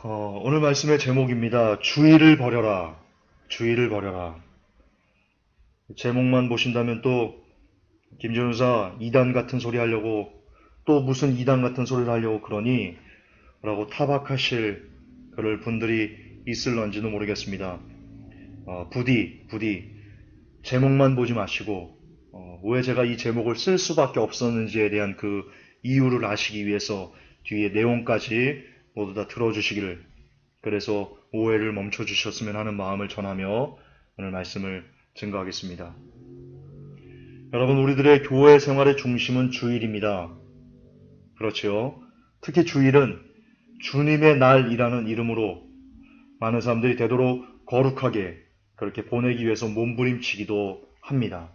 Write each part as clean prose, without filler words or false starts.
오늘 말씀의 제목입니다. 주의를 버려라. 주의를 버려라. 제목만 보신다면 또 김준우사 이단 같은 소리 하려고 또 무슨 이단 같은 소리를 하려고 그러니? 라고 타박하실 그럴 분들이 있을런지도 모르겠습니다. 부디 제목만 보지 마시고 왜 제가 이 제목을 쓸 수밖에 없었는지에 대한 그 이유를 아시기 위해서 뒤에 내용까지 모두 다 들어주시기를, 그래서 오해를 멈춰주셨으면 하는 마음을 전하며 오늘 말씀을 증거하겠습니다. 여러분, 우리들의 교회 생활의 중심은 주일입니다. 그렇지요? 특히 주일은 주님의 날이라는 이름으로 많은 사람들이 되도록 거룩하게 그렇게 보내기 위해서 몸부림치기도 합니다.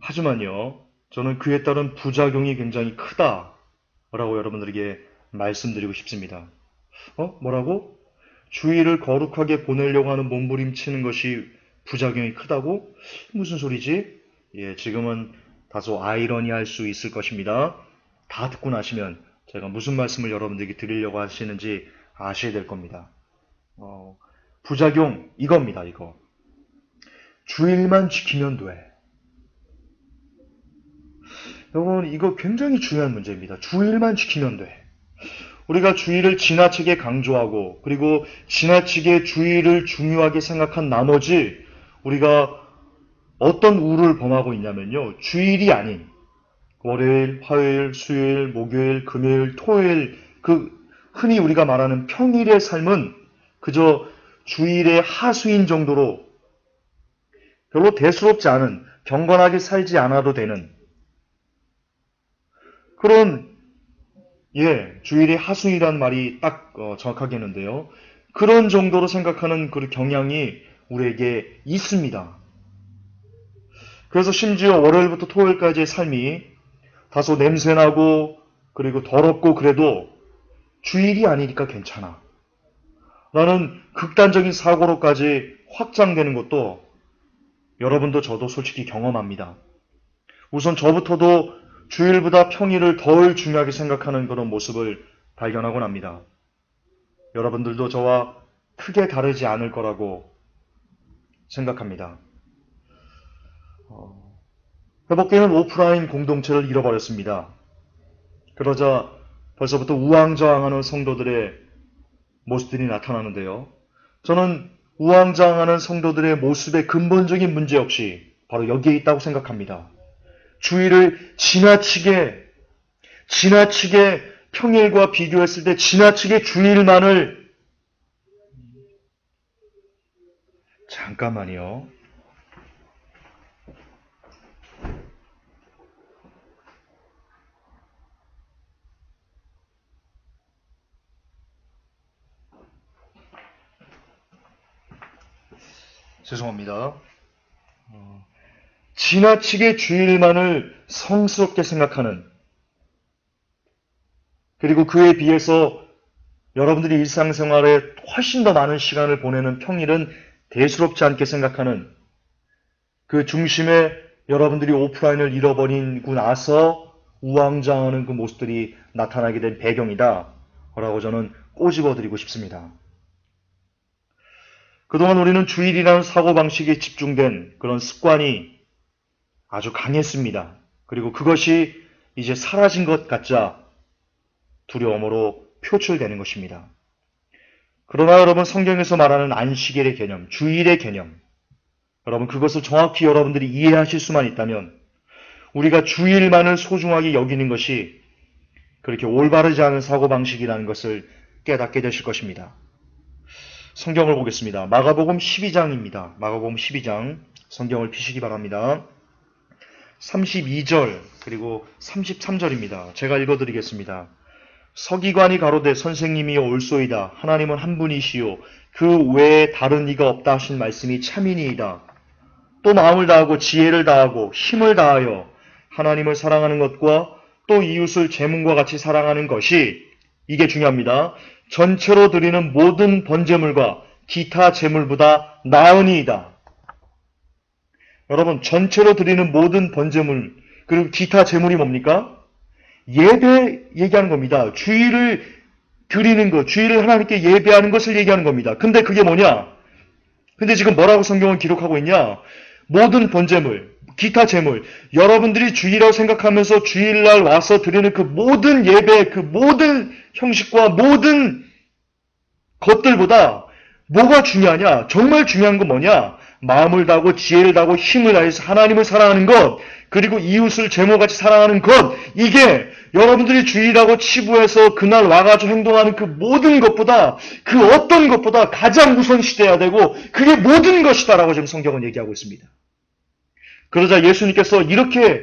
하지만요, 저는 그에 따른 부작용이 굉장히 크다라고 여러분들에게 말씀드리고 싶습니다. 뭐라고? 주일을 거룩하게 보내려고 하는 몸부림치는 것이 부작용이 크다고? 무슨 소리지? 지금은 다소 아이러니할 수 있을 것입니다. 다 듣고 나시면 제가 무슨 말씀을 여러분들에게 드리려고 하시는지 아셔야 될 겁니다. 부작용 이겁니다. 이거. 주일만 지키면 돼. 여러분, 이거 굉장히 중요한 문제입니다. 주일만 지키면 돼. 우리가 주일을 지나치게 강조하고 그리고 지나치게 주일을 중요하게 생각한 나머지 우리가 어떤 우를 범하고 있냐면요, 주일이 아닌 월요일, 화요일, 수요일, 목요일, 금요일, 토요일, 그 흔히 우리가 말하는 평일의 삶은 그저 주일의 하수인 정도로 별로 대수롭지 않은, 경건하게 살지 않아도 되는 그런, 주일의 하수인이라는 말이 딱 정확하겠는데요. 그런 정도로 생각하는 그 경향이 우리에게 있습니다. 그래서 심지어 월요일부터 토요일까지의 삶이 다소 냄새나고 그리고 더럽고 그래도 주일이 아니니까 괜찮아 라는 극단적인 사고로까지 확장되는 것도 여러분도 저도 솔직히 경험합니다. 우선 저부터도 주일보다 평일을 덜 중요하게 생각하는 그런 모습을 발견하곤 합니다. 여러분들도 저와 크게 다르지 않을 거라고 생각합니다. 회복교회는 오프라인 공동체를 잃어버렸습니다. 그러자 벌써부터 우왕좌왕하는 성도들의 모습들이 나타나는데요. 저는 우왕좌왕하는 성도들의 모습의 근본적인 문제 역시 바로 여기에 있다고 생각합니다. 주일을 지나치게 평일과 비교했을 때 지나치게 주일만을, 잠깐만요. 죄송합니다. 지나치게 주일만을 성스럽게 생각하는, 그리고 그에 비해서 여러분들이 일상생활에 훨씬 더 많은 시간을 보내는 평일은 대수롭지 않게 생각하는 그 중심에 여러분들이 오프라인을 잃어버리고 나서 우왕좌왕하는 그 모습들이 나타나게 된 배경이다 라고 저는 꼬집어드리고 싶습니다. 그동안 우리는 주일이라는 사고방식에 집중된 그런 습관이 아주 강했습니다. 그리고 그것이 이제 사라진 것 같자 두려움으로 표출되는 것입니다. 그러나 여러분, 성경에서 말하는 안식일의 개념, 주일의 개념, 여러분 그것을 정확히 여러분들이 이해하실 수만 있다면 우리가 주일만을 소중하게 여기는 것이 그렇게 올바르지 않은 사고방식이라는 것을 깨닫게 되실 것입니다. 성경을 보겠습니다. 마가복음 12장입니다. 마가복음 12장 성경을 피시기 바랍니다. 32절 그리고 33절입니다. 제가 읽어드리겠습니다. 서기관이 가로되 선생님이여 올소이다. 하나님은 한 분이시요 그 외에 다른 이가 없다 하신 말씀이 참이니이다. 또 마음을 다하고 지혜를 다하고 힘을 다하여 하나님을 사랑하는 것과 또 이웃을 제 몸과 같이 사랑하는 것이, 이게 중요합니다, 전체로 드리는 모든 번제물과 기타 제물보다 나으니이다. 여러분, 전체로 드리는 모든 번제물 그리고 기타 제물이 뭡니까? 예배 얘기하는 겁니다. 주일을 드리는 것, 주일을 하나님께 예배하는 것을 얘기하는 겁니다. 근데 그게 뭐냐? 근데 지금 뭐라고 성경은 기록하고 있냐? 모든 번제물, 기타 제물, 여러분들이 주일이라고 생각하면서 주일날 와서 드리는 그 모든 예배, 그 모든 형식과 모든 것들보다 뭐가 중요하냐? 정말 중요한 건 뭐냐? 마음을 다하고 지혜를 다하고 힘을 다해서 하나님을 사랑하는 것, 그리고 이웃을 제물같이 사랑하는 것, 이게 여러분들이 주일하고 치부해서 그날 와가지고 행동하는 그 모든 것보다, 그 어떤 것보다 가장 우선시돼야 되고 그게 모든 것이다라고 지금 성경은 얘기하고 있습니다. 그러자 예수님께서 이렇게,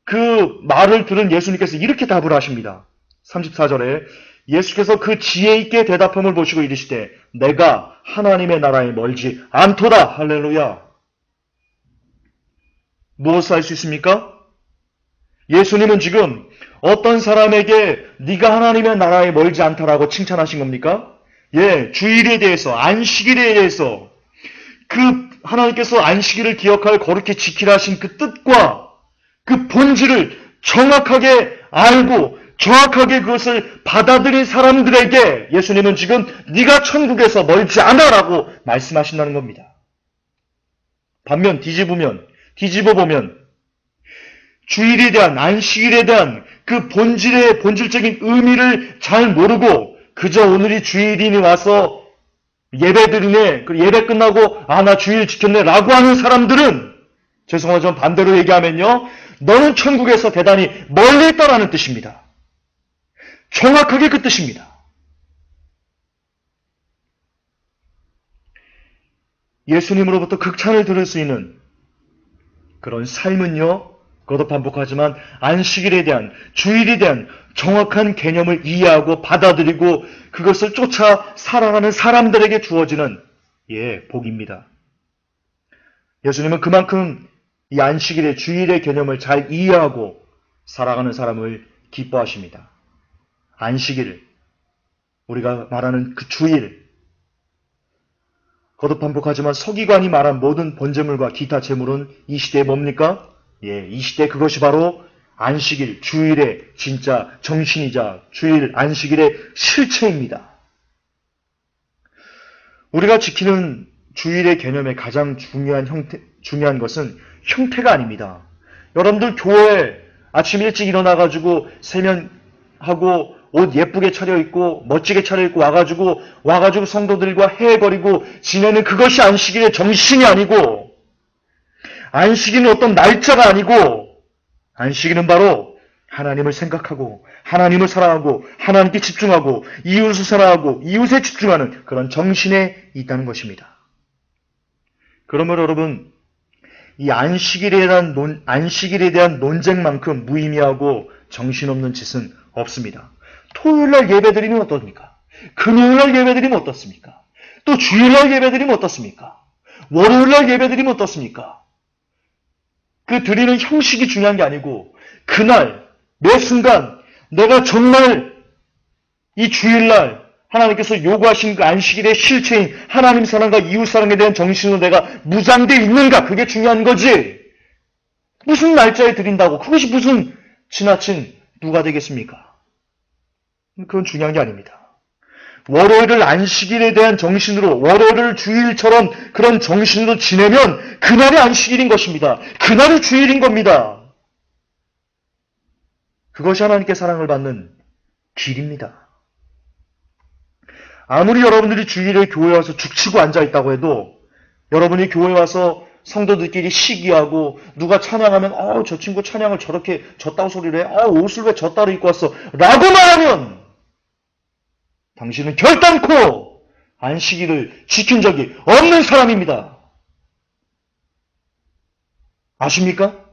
그 말을 들은 예수님께서 이렇게 답을 하십니다. 34절에 예수께서 그 지혜 있게 대답함을 보시고 이르시되 내가 하나님의 나라에 멀지 않도다. 할렐루야. 무엇을 할 수 있습니까? 예수님은 지금 어떤 사람에게 네가 하나님의 나라에 멀지 않다라고 칭찬하신 겁니까? 예, 주일에 대해서, 안식일에 대해서, 그 하나님께서 안식일을 기억할 거룩히 지키라 하신 그 뜻과 그 본질을 정확하게 알고 정확하게 그것을 받아들인 사람들에게 예수님은 지금 네가 천국에서 멀지 않아라고 말씀하신다는 겁니다. 반면 뒤집어보면 주일에 대한, 안식일에 대한 그 본질적인 의미를 잘 모르고 그저 오늘이 주일이니 와서 예배 드리네, 예배 끝나고 나 주일 지켰네 라고 하는 사람들은, 죄송하지만 반대로 얘기하면요, 너는 천국에서 대단히 멀리 있다라는 뜻입니다. 정확하게 그 뜻입니다. 예수님으로부터 극찬을 들을 수 있는 그런 삶은요, 거듭 반복하지만 안식일에 대한, 주일에 대한 정확한 개념을 이해하고 받아들이고 그것을 쫓아 살아가는 사람들에게 주어지는 복입니다. 예수님은 그만큼 이 안식일의, 주일의 개념을 잘 이해하고 살아가는 사람을 기뻐하십니다. 안식일, 우리가 말하는 그 주일, 거듭 반복하지만 서기관이 말한 모든 번제물과 기타 제물은 이 시대에 뭡니까? 이 시대 그것이 바로 안식일, 주일의 진짜 정신이자 주일, 안식일의 실체입니다. 우리가 지키는 주일의 개념의 가장 중요한 것은 형태가 아닙니다. 여러분들 교회 아침 일찍 일어나가지고 세면하고 옷 예쁘게 차려입고 멋지게 차려입고 와가지고 성도들과 해거리고 지내는 그것이 안식일의 정신이 아니고, 안식일은 어떤 날짜가 아니고, 안식일은 바로 하나님을 생각하고 하나님을 사랑하고 하나님께 집중하고 이웃을 사랑하고 이웃에 집중하는 그런 정신에 있다는 것입니다. 그러므로 여러분, 이 안식일에 대한 논쟁만큼 무의미하고 정신없는 짓은 없습니다. 토요일날 예배드리면 어떻습니까? 금요일날 예배드리면 어떻습니까? 또 주일날 예배드리면 어떻습니까? 월요일날 예배드리면 어떻습니까? 그 드리는 형식이 중요한 게 아니고 그날 매 순간 내가 정말 이 주일날 하나님께서 요구하신 그 안식일의 실체인 하나님 사랑과 이웃 사랑에 대한 정신으로 내가 무장되어 있는가, 그게 중요한 거지. 무슨 날짜에 드린다고 그것이 무슨 지나친 누가 되겠습니까? 그건 중요한 게 아닙니다. 월요일을 안식일에 대한 정신으로, 월요일을 주일처럼 그런 정신으로 지내면 그날이 안식일인 것입니다. 그날이 주일인 겁니다. 그것이 하나님께 사랑을 받는 길입니다. 아무리 여러분들이 주일에 교회에 와서 죽치고 앉아있다고 해도, 여러분이 교회에 와서 성도들끼리 시기하고 누가 찬양하면 저 친구 찬양을 저렇게 졌다고 소리를 해, 옷을 왜 졌다로 입고 왔어 라고 말하면 당신은 결단코 안식일을 지킨 적이 없는 사람입니다. 아십니까?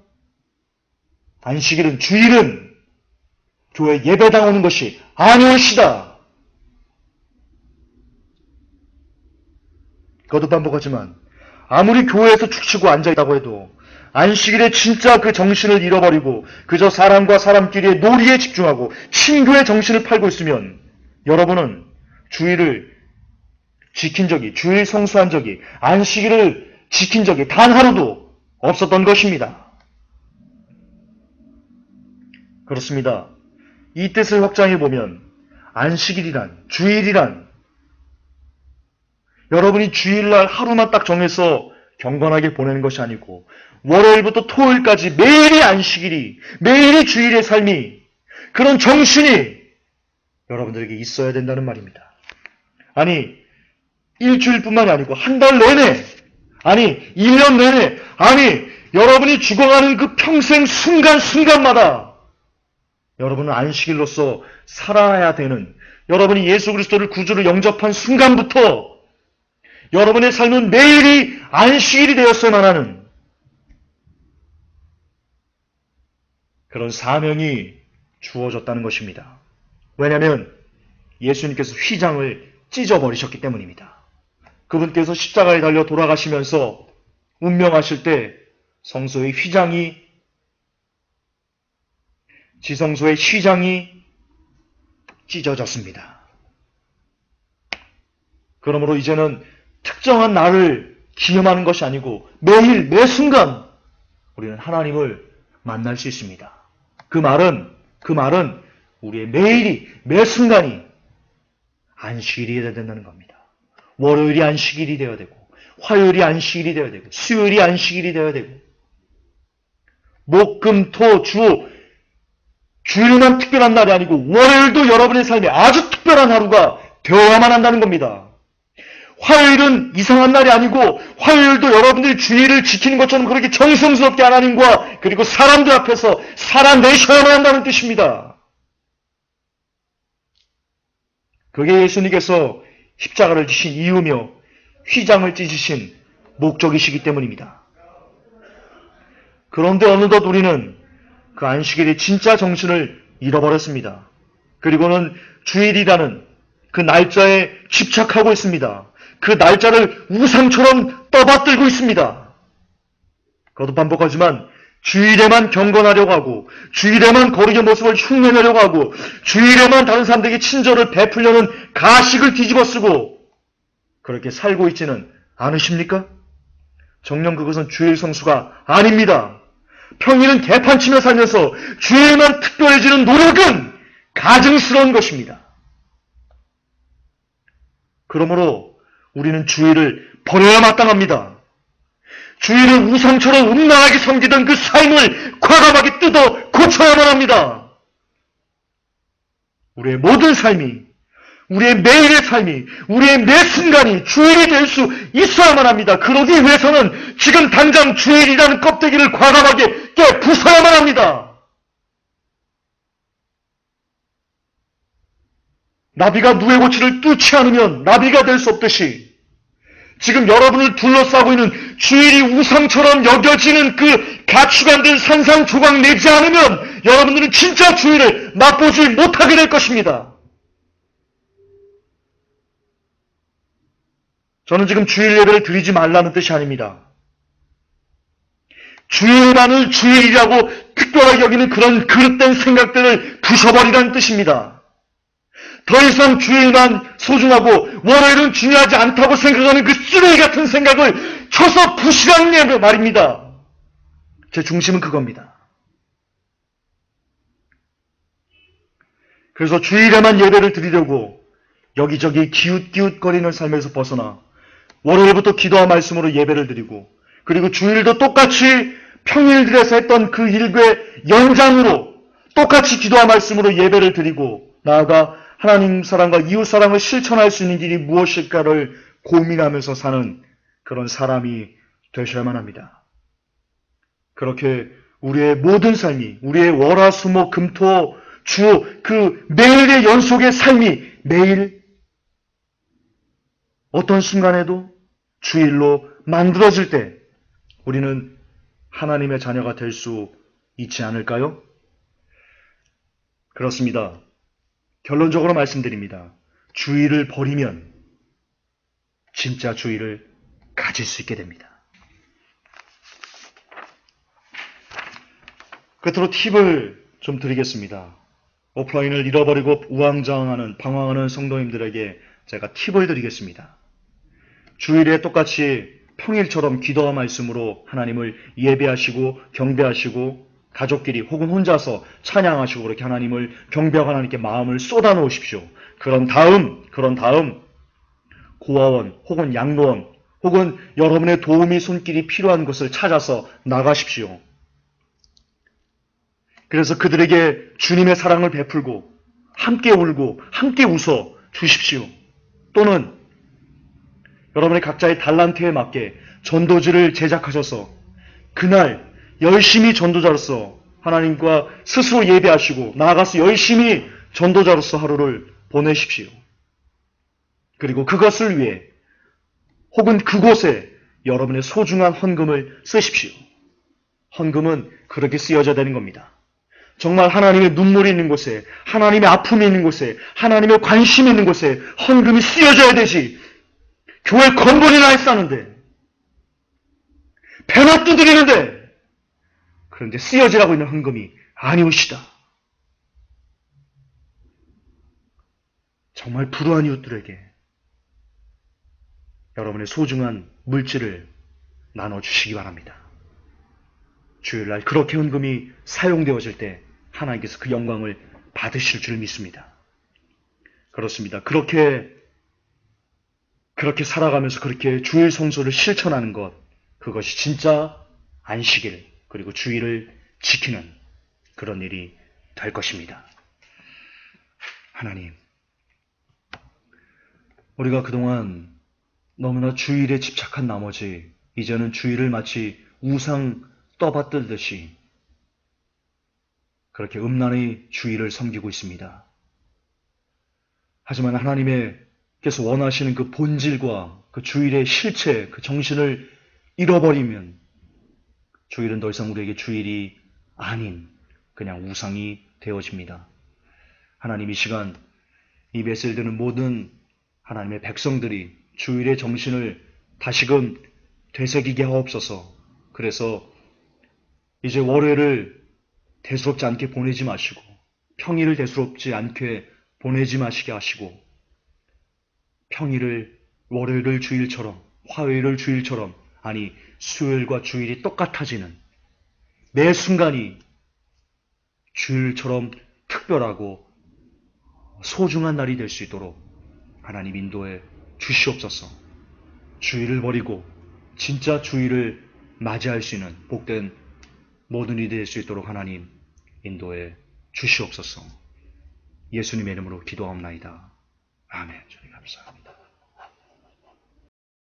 안식일은, 주일은 교회 예배당 오는 것이 아니오시다. 거듭 반복하지만 아무리 교회에서 축치고 앉아있다고 해도 안식일에 진짜 그 정신을 잃어버리고 그저 사람과 사람끼리의 놀이에 집중하고 친교의 정신을 팔고 있으면 여러분은 주일을 지킨 적이, 주일 성수한 적이, 안식일을 지킨 적이 단 하루도 없었던 것입니다. 그렇습니다. 이 뜻을 확장해 보면 안식일이란, 주일이란 여러분이 주일날 하루만 딱 정해서 경건하게 보내는 것이 아니고 월요일부터 토요일까지 매일이 안식일이, 매일이 주일의 삶이, 그런 정신이 여러분들에게 있어야 된다는 말입니다. 아니, 일주일뿐만이 아니고 한 달 내내, 아니 1년 내내, 아니 여러분이 죽어가는 그 평생 순간순간마다 여러분은 안식일로서 살아야 되는, 여러분이 예수 그리스도를 구주로 영접한 순간부터 여러분의 삶은 매일이 안식일이 되었어야만 하는 그런 사명이 주어졌다는 것입니다. 왜냐하면 예수님께서 휘장을 찢어버리셨기 때문입니다. 그분께서 십자가에 달려 돌아가시면서 운명하실 때 성소의 휘장이, 지성소의 휘장이 찢어졌습니다. 그러므로 이제는 특정한 날을 기념하는 것이 아니고 매일 매 순간 우리는 하나님을 만날 수 있습니다. 그 말은 우리의 매일이, 매 순간이 안식일이 되어야 된다는 겁니다. 월요일이 안식일이 되어야 되고, 화요일이 안식일이 되어야 되고, 수요일이 안식일이 되어야 되고, 목, 금, 토, 주, 주일만 특별한 날이 아니고 월요일도 여러분의 삶에 아주 특별한 하루가 되어야만 한다는 겁니다. 화요일은 이상한 날이 아니고 화요일도 여러분들이 주일을 지키는 것처럼 그렇게 정성스럽게 하나님과 그리고 사람들 앞에서 살아내셔야만 한다는 뜻입니다. 그게 예수님께서 십자가를 지신 이유며 휘장을 찢으신 목적이시기 때문입니다. 그런데 어느덧 우리는 그 안식일의 진짜 정신을 잃어버렸습니다. 그리고는 주일이라는 그 날짜에 집착하고 있습니다. 그 날짜를 우상처럼 떠받들고 있습니다. 거듭 반복하지만 주일에만 경건하려고 하고, 주일에만 거룩의 모습을 흉내내려고 하고, 주일에만 다른 사람들에게 친절을 베풀려는 가식을 뒤집어 쓰고 그렇게 살고 있지는 않으십니까? 정녕 그것은 주일 성수가 아닙니다. 평일은 개판치며 살면서 주일만 특별해지는 노력은 가증스러운 것입니다. 그러므로 우리는 주일을 버려야 마땅합니다. 주일을 우상처럼 음란하게 섬기던 그 삶을 과감하게 뜯어 고쳐야만 합니다. 우리의 모든 삶이, 우리의 매일의 삶이, 우리의 매 순간이 주일이 될 수 있어야만 합니다. 그러기 위해서는 지금 당장 주일이라는 껍데기를 과감하게 깨 부숴야만 합니다. 나비가 누에 고치를 뚫지 않으면 나비가 될 수 없듯이 지금 여러분을 둘러싸고 있는 주일이 우상처럼 여겨지는 그 가축안된 산산조각 내지 않으면 여러분들은 진짜 주일을 맛보지 못하게 될 것입니다. 저는 지금 주일 예배를 드리지 말라는 뜻이 아닙니다. 주일만을 주일이라고 특별하게 여기는 그런 그릇된 생각들을 부숴버리라는 뜻입니다. 더 이상 주일만 소중하고 월요일은 중요하지 않다고 생각하는 그 쓰레기 같은 생각을 쳐서 부시라는 말입니다. 제 중심은 그겁니다. 그래서 주일에만 예배를 드리려고 여기저기 기웃기웃거리는 삶에서 벗어나 월요일부터 기도와 말씀으로 예배를 드리고, 그리고 주일도 똑같이 평일들에서 했던 그 일궤 연장으로 똑같이 기도와 말씀으로 예배를 드리고, 나아가 하나님 사랑과 이웃 사랑을 실천할 수 있는 길이 무엇일까를 고민하면서 사는 그런 사람이 되셔야만 합니다. 그렇게 우리의 모든 삶이, 우리의 월화수목 금토 주 그 매일의 연속의 삶이 매일 어떤 순간에도 주일로 만들어질 때 우리는 하나님의 자녀가 될 수 있지 않을까요? 그렇습니다. 결론적으로 말씀드립니다. 주일을 버리면 진짜 주일을 가질 수 있게 됩니다. 끝으로 팁을 좀 드리겠습니다. 오프라인을 잃어버리고 우왕좌왕하는, 방황하는 성도님들에게 제가 팁을 드리겠습니다. 주일에 똑같이 평일처럼 기도와 말씀으로 하나님을 예배하시고 경배하시고 가족끼리 혹은 혼자서 찬양하시고 그렇게 하나님을 경배하고 하나님께 마음을 쏟아 놓으십시오. 그런 다음 고아원 혹은 양로원 혹은 여러분의 도움이 손길이 필요한 곳을 찾아서 나가십시오. 그래서 그들에게 주님의 사랑을 베풀고 함께 울고 함께 웃어 주십시오. 또는 여러분의 각자의 달란트에 맞게 전도지를 제작하셔서 그날 열심히 전도자로서 하나님과 스스로 예배하시고 나아가서 열심히 전도자로서 하루를 보내십시오. 그리고 그것을 위해 혹은 그곳에 여러분의 소중한 헌금을 쓰십시오. 헌금은 그렇게 쓰여져야 되는 겁니다. 정말 하나님의 눈물이 있는 곳에, 하나님의 아픔이 있는 곳에, 하나님의 관심이 있는 곳에 헌금이 쓰여져야 되지. 교회 건물이나 했다는데, 배나 두드리는데, 그런데 쓰여지라고 있는 헌금이 아니오시다. 정말 불우한 이웃들에게 여러분의 소중한 물질을 나눠주시기 바랍니다. 주일날 그렇게 헌금이 사용되어질 때 하나님께서 그 영광을 받으실 줄 믿습니다. 그렇습니다. 그렇게 살아가면서 그렇게 주일 성소를 실천하는 것, 그것이 진짜 안식일 그리고 주일을 지키는 그런 일이 될 것입니다. 하나님, 우리가 그동안 너무나 주일에 집착한 나머지 이제는 주일을 마치 우상 떠받들듯이 그렇게 음란의 주일을 섬기고 있습니다. 하지만 하나님께서 원하시는 그 본질과 그 주일의 실체, 그 정신을 잃어버리면 주일은 더 이상 우리에게 주일이 아닌 그냥 우상이 되어집니다. 하나님 이 시간 이 메시지를 듣는 모든 하나님의 백성들이 주일의 정신을 다시금 되새기게 하옵소서. 그래서 이제 월요일을 대수롭지 않게 보내지 마시고 평일을 대수롭지 않게 보내지 마시게 하시고 평일을 월요일을 주일처럼 화요일을 주일처럼 아니 수요일과 주일이 똑같아지는 매 순간이 주일처럼 특별하고 소중한 날이 될 수 있도록 하나님 인도해 주시옵소서. 주일을 버리고 진짜 주일을 맞이할 수 있는 복된 모든 일이 될 수 있도록 하나님 인도해 주시옵소서. 예수님의 이름으로 기도하옵나이다. 아멘. 저희 감사합니다.